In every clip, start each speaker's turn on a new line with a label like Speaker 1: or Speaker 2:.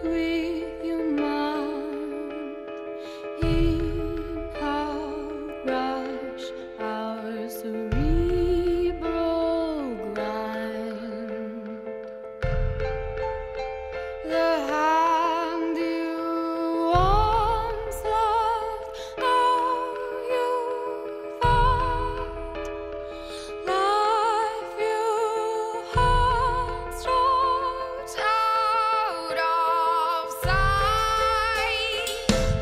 Speaker 1: with your mind in our rush, our cerebral grind. The hand you once loved, now you find. Life you had stroked out of sight.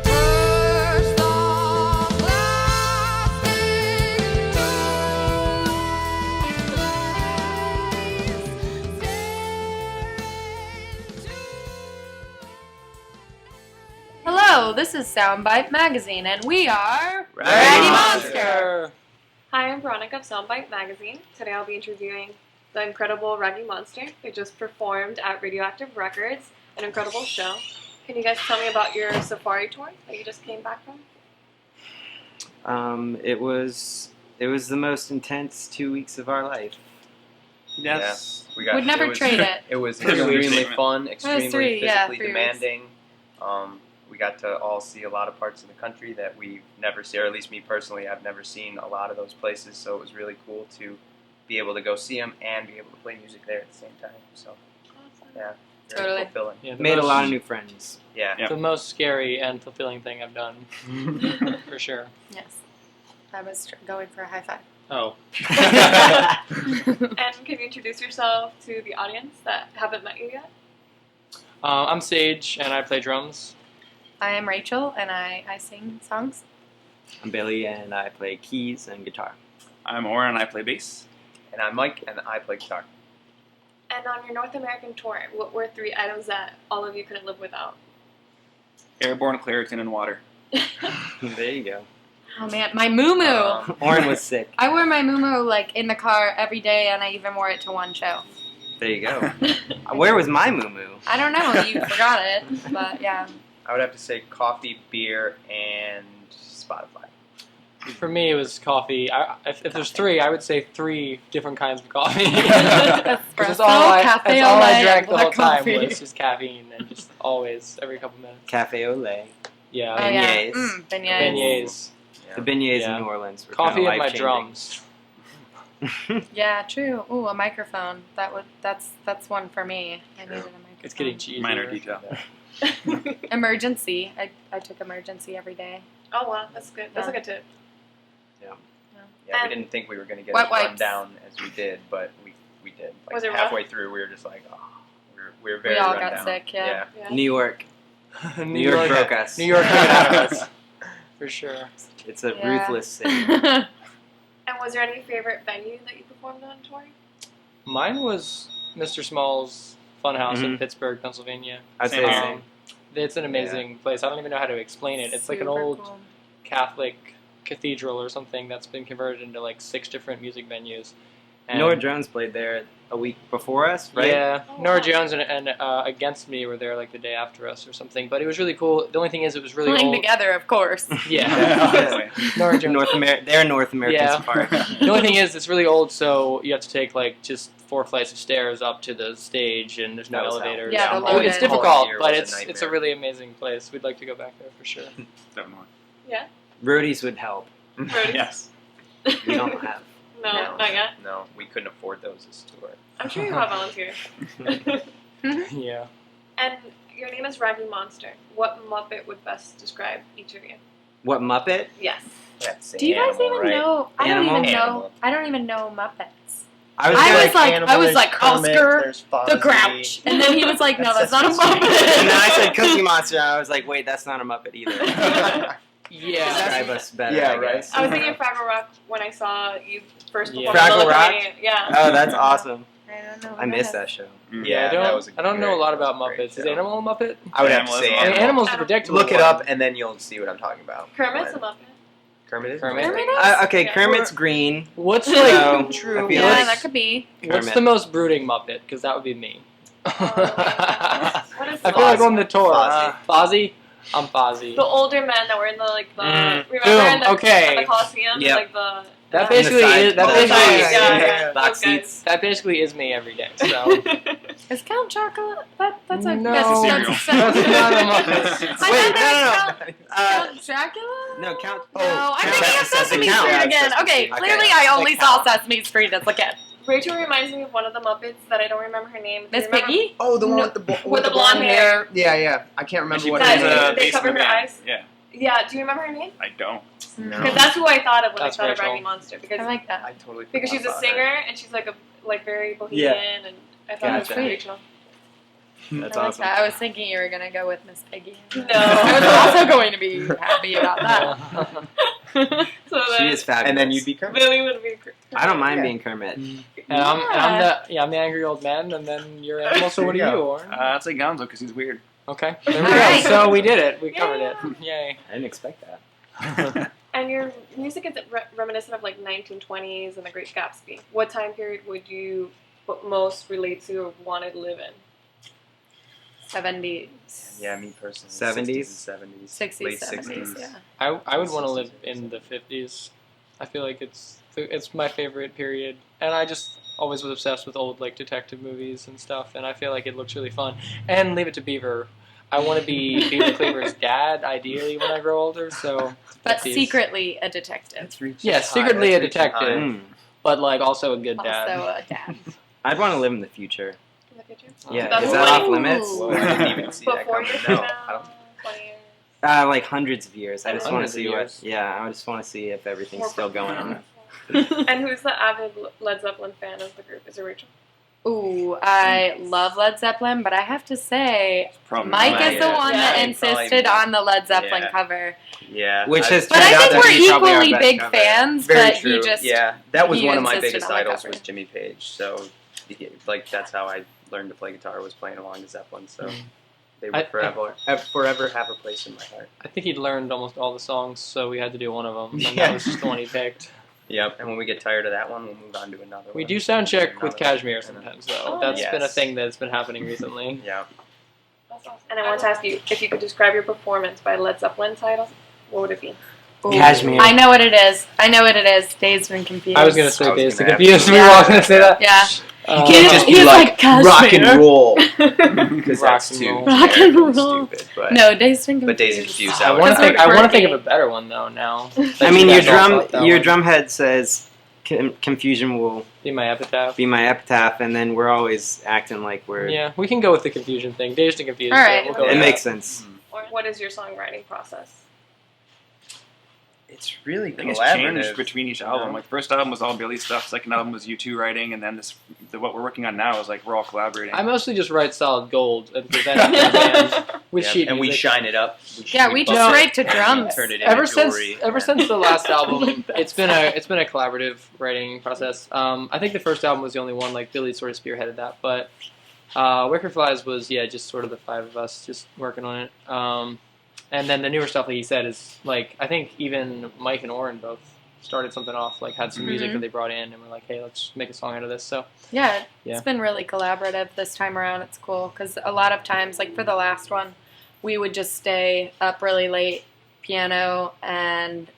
Speaker 1: Burst of plastic Hello, this is SoundBite Magazine, and we are
Speaker 2: Raggy
Speaker 1: Monster.
Speaker 3: Hi, I'm Veronica of SoundBite Magazine. Today I'll be interviewing the incredible Raggy Monster. They just performed at Radioactive Records, an incredible show. Can you guys tell me about your safari tour that you just came back from?
Speaker 2: It was the most intense 2 weeks of our life.
Speaker 4: Yes.
Speaker 1: Would never trade it.
Speaker 4: It was
Speaker 2: Pretty
Speaker 4: extremely
Speaker 2: understatement.
Speaker 4: fun, extremely
Speaker 1: three
Speaker 4: physically
Speaker 1: weeks.
Speaker 4: demanding. We got to all see a lot of parts of the country that we've never seen, or at least me personally, I've never seen a lot of those places, so it was really cool to be able to go see them and be able to play music there at the same time. So, yeah, very
Speaker 1: Totally.
Speaker 4: fulfilling.
Speaker 5: Yeah,
Speaker 2: Made a lot of new friends.
Speaker 4: Yeah.
Speaker 5: The most scary and fulfilling thing I've done, for sure.
Speaker 1: Yes, I was going for a high five.
Speaker 5: Oh.
Speaker 3: And can you introduce yourself to the audience that haven't met you yet?
Speaker 5: I'm Sage, and I play drums.
Speaker 1: I am Rachel, and I sing songs.
Speaker 2: I'm Billy, and I play keys and guitar.
Speaker 6: I'm Oren, and I play bass.
Speaker 4: And I'm Mike, and I play guitar.
Speaker 3: And on your North American tour, what were 3 items that all of you couldn't live without?
Speaker 6: Airborne, Claritin, and water.
Speaker 2: There you go.
Speaker 1: Oh man, my muumuu.
Speaker 2: Oren was sick.
Speaker 1: I wore my muumuu like in the car every day, and I even wore it to one show.
Speaker 2: There you go. Where was my muumuu?
Speaker 1: I don't know, you forgot it, but yeah.
Speaker 4: I would have to say coffee, beer, and Spotify.
Speaker 5: For me, it was coffee. If there's 3, I would say 3 different kinds of coffee.
Speaker 1: Espresso,
Speaker 5: That's all
Speaker 1: cafe
Speaker 5: I
Speaker 1: au
Speaker 5: drank
Speaker 1: lait,
Speaker 5: the whole
Speaker 1: black
Speaker 5: time
Speaker 1: coffee.
Speaker 5: was just caffeine, and just always, every couple minutes.
Speaker 2: Cafe au lait.
Speaker 5: Yeah.
Speaker 1: Oh, yeah.
Speaker 2: Beignets.
Speaker 1: Beignets.
Speaker 5: Beignets.
Speaker 2: The beignets
Speaker 5: Yeah.
Speaker 2: in New Orleans were
Speaker 5: Coffee
Speaker 2: kinda
Speaker 5: and my
Speaker 2: life-changing.
Speaker 5: drums.
Speaker 1: Yeah, true. Ooh, a microphone. That's one for me. I needed a microphone.
Speaker 5: It's getting cheesier.
Speaker 6: Minor detail.
Speaker 1: Emergency. I took emergency every day.
Speaker 3: Oh wow, that's good. That's a good tip.
Speaker 4: Yeah, we
Speaker 3: And
Speaker 4: didn't think we were going to get
Speaker 1: wet
Speaker 4: as run
Speaker 1: wipes.
Speaker 4: down as we did, but we did. Like
Speaker 3: Was it rough?
Speaker 4: halfway through, we were just like, oh, we were very
Speaker 1: We all
Speaker 4: run
Speaker 1: got
Speaker 4: down.
Speaker 1: sick, yeah.
Speaker 3: Yeah.
Speaker 2: New York.
Speaker 5: New
Speaker 2: New York broke us.
Speaker 5: New York took it out of us. For sure.
Speaker 2: It's a
Speaker 1: Yeah.
Speaker 2: ruthless city.
Speaker 3: And was there any favorite venue that you performed on tour?
Speaker 5: Mine was Mr. Small's Funhouse in
Speaker 2: Mhm.
Speaker 5: Pittsburgh, Pennsylvania.
Speaker 2: I'd say
Speaker 6: Same
Speaker 2: the
Speaker 6: here.
Speaker 2: same.
Speaker 5: It's an amazing place. I don't even know how to explain it. It's like an
Speaker 1: Super
Speaker 5: old
Speaker 1: cool.
Speaker 5: Catholic cathedral or something that's been converted into like 6 different music venues. And
Speaker 2: Nora Jones played there a week before us, right?
Speaker 5: Yeah,
Speaker 3: Oh,
Speaker 5: Nora
Speaker 3: wow.
Speaker 5: Jones and Against Me were there like the day after us or something. But it was really cool. The only thing is, it was really
Speaker 1: Playing
Speaker 5: old.
Speaker 1: together, of course.
Speaker 5: Yeah, Nora Jones.
Speaker 2: They're North American
Speaker 5: Yeah.
Speaker 2: part.
Speaker 5: The only thing is, it's really old, so you have to take like just 4 flights of stairs up to the stage, and there's no
Speaker 4: That was how-
Speaker 5: elevators.
Speaker 1: Yeah, the
Speaker 5: Oh,
Speaker 1: loaded.
Speaker 5: it's
Speaker 4: The whole
Speaker 5: difficult,
Speaker 4: year
Speaker 5: but
Speaker 4: was a
Speaker 5: it's a
Speaker 4: nightmare.
Speaker 5: really amazing place. We'd like to go back there for sure.
Speaker 6: Definitely.
Speaker 2: Roadies would help.
Speaker 3: Roadies?
Speaker 6: Yes.
Speaker 2: We don't have.
Speaker 3: No,
Speaker 1: No.
Speaker 3: not yet.
Speaker 4: No, we couldn't afford those this tour.
Speaker 3: I'm sure you have volunteers.
Speaker 5: Yeah.
Speaker 3: And your name is Raggy Monster. What Muppet would best describe each of you?
Speaker 2: What Muppet?
Speaker 3: Yes.
Speaker 4: That's
Speaker 1: Do you guys
Speaker 4: animal,
Speaker 1: even
Speaker 4: right?
Speaker 1: know? I don't
Speaker 2: Animal?
Speaker 1: even know.
Speaker 4: Animal.
Speaker 1: I don't even know Muppets.
Speaker 2: I was
Speaker 1: I
Speaker 2: gonna-
Speaker 1: was like,
Speaker 7: Kermit,
Speaker 1: Oscar
Speaker 7: there's
Speaker 1: the
Speaker 7: Fozzie.
Speaker 1: Grouch, and then he was like, no, that's not a
Speaker 2: and then I
Speaker 1: Muppet.
Speaker 2: said Cookie Monster, and I was like, wait, that's not a Muppet either.
Speaker 5: Yeah.
Speaker 2: Describe us better,
Speaker 4: Yeah,
Speaker 2: I
Speaker 4: right.
Speaker 2: guess.
Speaker 3: I was thinking Fraggle Rock when I saw you first
Speaker 5: Yeah.
Speaker 3: perform.
Speaker 2: Fraggle
Speaker 3: the
Speaker 2: Rock?
Speaker 3: Little Yeah.
Speaker 2: Oh, that's awesome.
Speaker 1: I don't know.
Speaker 2: I missed that show.
Speaker 4: Yeah, that was a
Speaker 5: I don't know a
Speaker 4: great-
Speaker 5: lot
Speaker 4: that was
Speaker 5: about
Speaker 4: a great
Speaker 5: Muppets. Is
Speaker 4: show.
Speaker 5: Animal a Muppet?
Speaker 4: I would have to
Speaker 6: Animal is
Speaker 4: say
Speaker 6: a
Speaker 5: I mean,
Speaker 4: animal.
Speaker 5: Animal's the
Speaker 3: Animal.
Speaker 5: predictable
Speaker 4: Look it
Speaker 5: one.
Speaker 4: up, and then you'll see what I'm talking about.
Speaker 3: Kermit's a
Speaker 4: What?
Speaker 3: Muppet.
Speaker 4: Kermit is.
Speaker 5: Kermit.
Speaker 1: Kermit
Speaker 2: Okay,
Speaker 3: Yeah.
Speaker 2: Kermit's green.
Speaker 5: What's
Speaker 2: So,
Speaker 5: like
Speaker 2: I feel
Speaker 1: Yeah,
Speaker 2: like-
Speaker 1: that could be.
Speaker 5: What's
Speaker 2: Kermit.
Speaker 5: the most brooding Muppet? Because that would be me.
Speaker 3: What is
Speaker 5: I feel like
Speaker 3: Fozzie?
Speaker 5: on the tour.
Speaker 4: Fozzie.
Speaker 5: Fozzie? I'm Fozzie.
Speaker 3: The older men that were in the remember
Speaker 5: Boom,
Speaker 3: in the,
Speaker 5: okay.
Speaker 3: at the Coliseum,
Speaker 2: Yep.
Speaker 3: like the
Speaker 5: That
Speaker 2: In the
Speaker 5: basically
Speaker 2: side-
Speaker 5: is that
Speaker 2: oh,
Speaker 5: basically
Speaker 2: yeah,
Speaker 5: is,
Speaker 2: yeah.
Speaker 4: Box
Speaker 3: Okay.
Speaker 4: seats.
Speaker 5: that basically is me every day. So
Speaker 1: Is Count Chocolate? That's a
Speaker 5: No.
Speaker 1: that's,
Speaker 6: Cereal.
Speaker 1: that's,
Speaker 5: That's not a
Speaker 1: I
Speaker 5: Muppet.
Speaker 1: thought
Speaker 2: Wait,
Speaker 1: that was
Speaker 2: no.
Speaker 1: Count Dracula?
Speaker 2: No, Count.
Speaker 1: No, I'm
Speaker 2: Count
Speaker 1: thinking of Sesame
Speaker 2: Sesame
Speaker 1: Street
Speaker 2: Street.
Speaker 1: again.
Speaker 2: Sesame
Speaker 1: Okay,
Speaker 2: Street.
Speaker 1: clearly
Speaker 2: Okay.
Speaker 1: I only
Speaker 2: Like
Speaker 1: saw
Speaker 2: Count.
Speaker 1: Sesame Street as a kid.
Speaker 3: Rachel reminds me of one of the Muppets that I don't remember her name. Do you
Speaker 1: Miss
Speaker 3: remember-
Speaker 1: Piggy?
Speaker 7: Oh, the one
Speaker 3: No,
Speaker 7: with the
Speaker 3: with the blonde hair.
Speaker 7: Yeah, yeah. I can't remember
Speaker 6: She
Speaker 7: what
Speaker 3: plays
Speaker 7: it
Speaker 3: the-
Speaker 7: is.
Speaker 3: they
Speaker 6: bass in
Speaker 3: cover
Speaker 6: the
Speaker 3: her
Speaker 6: band.
Speaker 3: eyes?
Speaker 6: Yeah,
Speaker 3: Yeah, do you remember her name?
Speaker 6: I don't.
Speaker 3: Because that's who I thought of when
Speaker 5: That's
Speaker 3: I thought
Speaker 5: Rachel.
Speaker 3: of Raggy Monster. Because
Speaker 1: I like that.
Speaker 7: I totally
Speaker 3: because she's a
Speaker 7: forgot
Speaker 3: singer
Speaker 7: about
Speaker 3: and she's like very bohemian and I thought
Speaker 2: Gotcha.
Speaker 3: it was Rachel.
Speaker 2: That's
Speaker 1: I like
Speaker 2: awesome.
Speaker 1: that. I was thinking you were gonna go with Miss Piggy.
Speaker 3: No.
Speaker 1: I was also going to be happy about that.
Speaker 3: So
Speaker 2: She
Speaker 3: then
Speaker 2: is fabulous.
Speaker 7: And then you'd be Kermit.
Speaker 3: Billy would be.
Speaker 2: I don't mind
Speaker 7: Yeah.
Speaker 2: being Kermit.
Speaker 5: And I'm the angry old man, and then you're animal. So what are
Speaker 7: There you
Speaker 5: you,
Speaker 7: go.
Speaker 5: Oren?
Speaker 6: I'd say Gonzo because he's weird.
Speaker 5: Okay, there we
Speaker 1: All
Speaker 5: go.
Speaker 1: right.
Speaker 5: So we did it. We covered
Speaker 3: Yeah.
Speaker 5: it. Yay.
Speaker 2: I didn't expect that.
Speaker 3: And your music is reminiscent of like 1920s and the Great Gatsby. What time period would you most relate to or want to live in?
Speaker 1: 70s.
Speaker 4: Yeah, me personally.
Speaker 2: 70s?
Speaker 4: 60s and 70s.
Speaker 1: 60s,
Speaker 4: late
Speaker 1: 70s,
Speaker 4: 60s.
Speaker 1: yeah.
Speaker 5: I would want to live in the 50s. I feel like it's my favorite period, and I just always was obsessed with old like detective movies and stuff, and I feel like it looks really fun. And Leave It to Beaver. I want to be Beaver Cleaver's dad, ideally, when I grow older. So,
Speaker 1: But
Speaker 5: 50s.
Speaker 1: secretly a detective.
Speaker 5: Yeah, secretly a
Speaker 7: That's reaching
Speaker 5: detective,
Speaker 2: Mm.
Speaker 5: but like also a good dad.
Speaker 1: Also a dad.
Speaker 2: I'd want to live in the future.
Speaker 3: In the future?
Speaker 2: Yeah,
Speaker 3: That's
Speaker 2: is that
Speaker 3: like-
Speaker 2: off limits?
Speaker 4: Whoa, I didn't even see that
Speaker 3: Before
Speaker 4: coming.
Speaker 3: years
Speaker 4: No,
Speaker 3: from
Speaker 4: I
Speaker 3: now,
Speaker 4: don't.
Speaker 3: 20 years.
Speaker 2: Like hundreds of years. I just want to
Speaker 5: Hundreds of
Speaker 2: see
Speaker 5: years.
Speaker 2: what. Yeah, I just want to see if everything's still going on.
Speaker 3: And who's the avid Led Zeppelin fan of the group? Is it Rachel?
Speaker 1: Ooh, I love Led Zeppelin, but I have to say,
Speaker 6: Probably
Speaker 1: Mike
Speaker 6: not.
Speaker 1: is the one that
Speaker 4: Yeah,
Speaker 1: insisted
Speaker 4: probably.
Speaker 1: on the Led Zeppelin
Speaker 4: Yeah.
Speaker 1: cover.
Speaker 4: Yeah.
Speaker 2: Which has
Speaker 1: But
Speaker 2: turned
Speaker 1: I
Speaker 2: out
Speaker 1: think
Speaker 2: to
Speaker 1: we're
Speaker 2: be probably our
Speaker 1: equally
Speaker 2: best
Speaker 1: big
Speaker 2: cover.
Speaker 1: fans,
Speaker 4: Very
Speaker 1: but
Speaker 4: true.
Speaker 1: he just...
Speaker 4: Yeah, that was
Speaker 1: he
Speaker 4: one of my
Speaker 1: insisted
Speaker 4: biggest
Speaker 1: on the
Speaker 4: idols
Speaker 1: cover.
Speaker 4: was Jimmy Page. So, like that's how I learned to play guitar was playing along the Zeppelin. So they will
Speaker 5: I-
Speaker 4: forever have a place in my heart.
Speaker 5: I think he'd learned almost all the songs, so we had to do one of them, and
Speaker 4: Yeah.
Speaker 5: that was just the one he picked.
Speaker 4: Yep. And when we get tired of that one, we'll move on to another
Speaker 5: We
Speaker 4: one.
Speaker 5: do sound check with
Speaker 4: Another
Speaker 5: Kashmir
Speaker 4: one.
Speaker 5: sometimes, though.
Speaker 3: Oh,
Speaker 5: That's been a
Speaker 4: yes.
Speaker 5: thing that's been happening recently.
Speaker 4: Yeah.
Speaker 3: That's awesome. And I want to ask you if you could describe your performance by Led Zeppelin title, what would it be?
Speaker 1: Ooh.
Speaker 2: Kashmir.
Speaker 1: I know what it is. I know what it is. Dazed and Confused.
Speaker 5: I was gonna say
Speaker 4: I was
Speaker 5: Dazed and
Speaker 4: gonna
Speaker 5: Confused.
Speaker 1: have
Speaker 5: We
Speaker 1: to-
Speaker 5: were all gonna say that.
Speaker 1: Yeah.
Speaker 5: Um,
Speaker 7: You can't just
Speaker 1: He's
Speaker 7: be
Speaker 1: like,
Speaker 7: like, rock and
Speaker 1: Kashmir.
Speaker 7: roll.
Speaker 4: Because
Speaker 5: Rock
Speaker 4: that's
Speaker 5: and
Speaker 4: too
Speaker 5: roll.
Speaker 1: Rock and
Speaker 4: generic
Speaker 1: roll.
Speaker 4: stupid. But
Speaker 1: No, Dazed and Confused.
Speaker 4: But Dazed and Confused,
Speaker 5: I
Speaker 4: would-
Speaker 5: want to
Speaker 1: Because
Speaker 5: think.
Speaker 1: we're
Speaker 5: I want to think
Speaker 1: quirky.
Speaker 5: of a better one though. Now.
Speaker 2: I mean, your
Speaker 5: Guys all thought that one.
Speaker 2: drum head says confusion will
Speaker 5: Be my epitaph.
Speaker 2: be my epitaph, and then we're always acting like we're.
Speaker 5: Yeah, we can go with the confusion thing. Dazed and Confused.
Speaker 1: All
Speaker 5: so
Speaker 1: right.
Speaker 5: we'll go
Speaker 2: It
Speaker 5: with
Speaker 2: makes
Speaker 5: that.
Speaker 2: sense.
Speaker 3: Or what is your songwriting process?
Speaker 4: It's really
Speaker 6: I think it's
Speaker 4: collaborative.
Speaker 6: changed between each album. Like first album was all Billy stuff. Second album was U2 writing, and then what we're working on now is like we're all collaborating.
Speaker 5: I mostly just write solid gold and present it to the band with
Speaker 4: Yeah,
Speaker 5: sheet
Speaker 4: and we
Speaker 5: music.
Speaker 4: shine it up.
Speaker 1: Yeah, we
Speaker 4: buff
Speaker 1: just
Speaker 4: it
Speaker 1: write to
Speaker 4: and
Speaker 1: drums.
Speaker 4: Turn it into
Speaker 5: Ever since
Speaker 4: jewelry.
Speaker 5: the last album, it's been a collaborative writing process. I think the first album was the only one like Billy sort of spearheaded that, but Wicker Flies was just sort of the five of us just working on it. And then the newer stuff, like he said, is like I think even Mike and Oren both started something off, like had some music
Speaker 1: Mhm.
Speaker 5: that they brought in, and we're like, hey, let's make a song out of this. So
Speaker 1: Yeah,
Speaker 5: Yeah.
Speaker 1: it's been really collaborative this time around. It's cool because a lot of times, like for the last one, we would just stay up really late, piano, and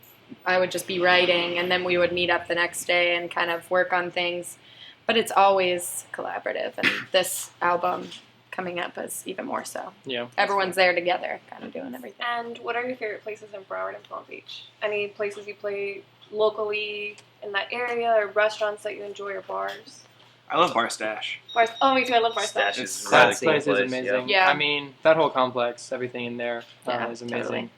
Speaker 1: I would just be writing, and then we would meet up the next day and kind of work on things. But it's always collaborative, and this album coming up is even more so.
Speaker 5: yeah.
Speaker 1: Everyone's there together, kind of doing everything.
Speaker 3: And what are your favorite places in Broward and Palm Beach? Any places you play locally in that area, or restaurants that you enjoy, or bars?
Speaker 6: I love Bar Stash.
Speaker 3: Bars. Oh, me too. I love Bar
Speaker 4: Stash
Speaker 3: Stash.
Speaker 4: is
Speaker 5: That
Speaker 4: really cool
Speaker 5: place is
Speaker 4: place,
Speaker 5: amazing.
Speaker 1: yeah.
Speaker 5: I mean, that whole complex, everything in there
Speaker 1: Yeah,
Speaker 5: is amazing.
Speaker 1: totally.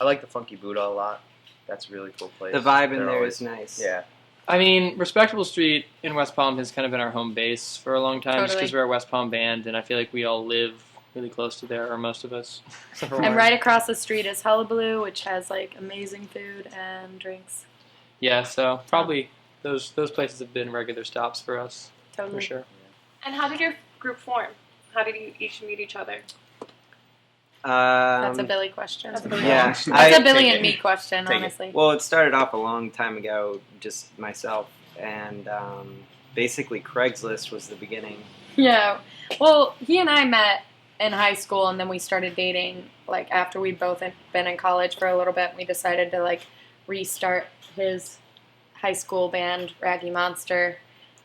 Speaker 4: I like the Funky Buddha a lot. That's a really cool place.
Speaker 2: The vibe in
Speaker 4: They're
Speaker 2: there
Speaker 4: always-
Speaker 2: is nice.
Speaker 4: Yeah.
Speaker 5: I mean, Respectable Street in West Palm has kind of been our home base for a long time, just
Speaker 1: Totally.
Speaker 5: because we're a West Palm band, and I feel like we all live really close to there, or most of us. Except for
Speaker 1: And
Speaker 5: Warren.
Speaker 1: right across the street is Hullabaloo, which has like amazing food and drinks.
Speaker 5: Yeah, so probably those places have been regular stops for us,
Speaker 1: Totally.
Speaker 5: for sure.
Speaker 3: And how did your group form? How did you each meet each other?
Speaker 1: That's a Billy question.
Speaker 3: That's a Billy
Speaker 2: Yeah,
Speaker 3: question.
Speaker 1: That's a
Speaker 2: I-
Speaker 1: Billy
Speaker 4: Take
Speaker 1: and
Speaker 4: it.
Speaker 1: me question,
Speaker 4: Take it.
Speaker 1: honestly.
Speaker 2: Well, it started off a long time ago, just myself, and basically Craigslist was the beginning.
Speaker 1: Yeah. Well, he and I met in high school, and then we started dating like after we'd both been in college for a little bit. We decided to like restart his high school band, Raggy Monster.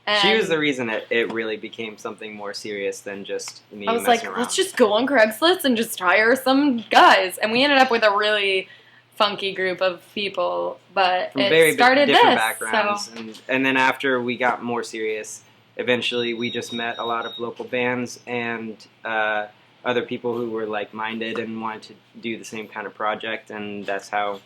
Speaker 1: And
Speaker 2: She was the reason it really became something more serious than just me
Speaker 1: I was
Speaker 2: messing
Speaker 1: like,
Speaker 2: around.
Speaker 1: let's just go on Craigslist and just hire some guys. And we ended up with a really funky group of people, but
Speaker 2: From
Speaker 1: it
Speaker 2: very
Speaker 1: started
Speaker 2: different
Speaker 1: this.
Speaker 2: backgrounds.
Speaker 1: So
Speaker 2: And then after we got more serious, eventually we just met a lot of local bands and other people who were like-minded and wanted to do the same kind of project, and that's how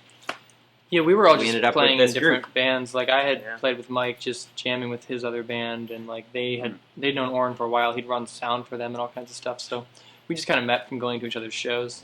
Speaker 5: Yeah, we were all
Speaker 2: we
Speaker 5: just
Speaker 2: ended up
Speaker 5: playing
Speaker 2: with
Speaker 5: in
Speaker 2: this
Speaker 5: different
Speaker 2: group.
Speaker 5: bands. Like I had
Speaker 4: Yeah.
Speaker 5: played with Mike, just jamming with his other band, and like they'd known Oren for a while. He'd run sound for them and all kinds of stuff. So we just kind of met from going to each other's shows.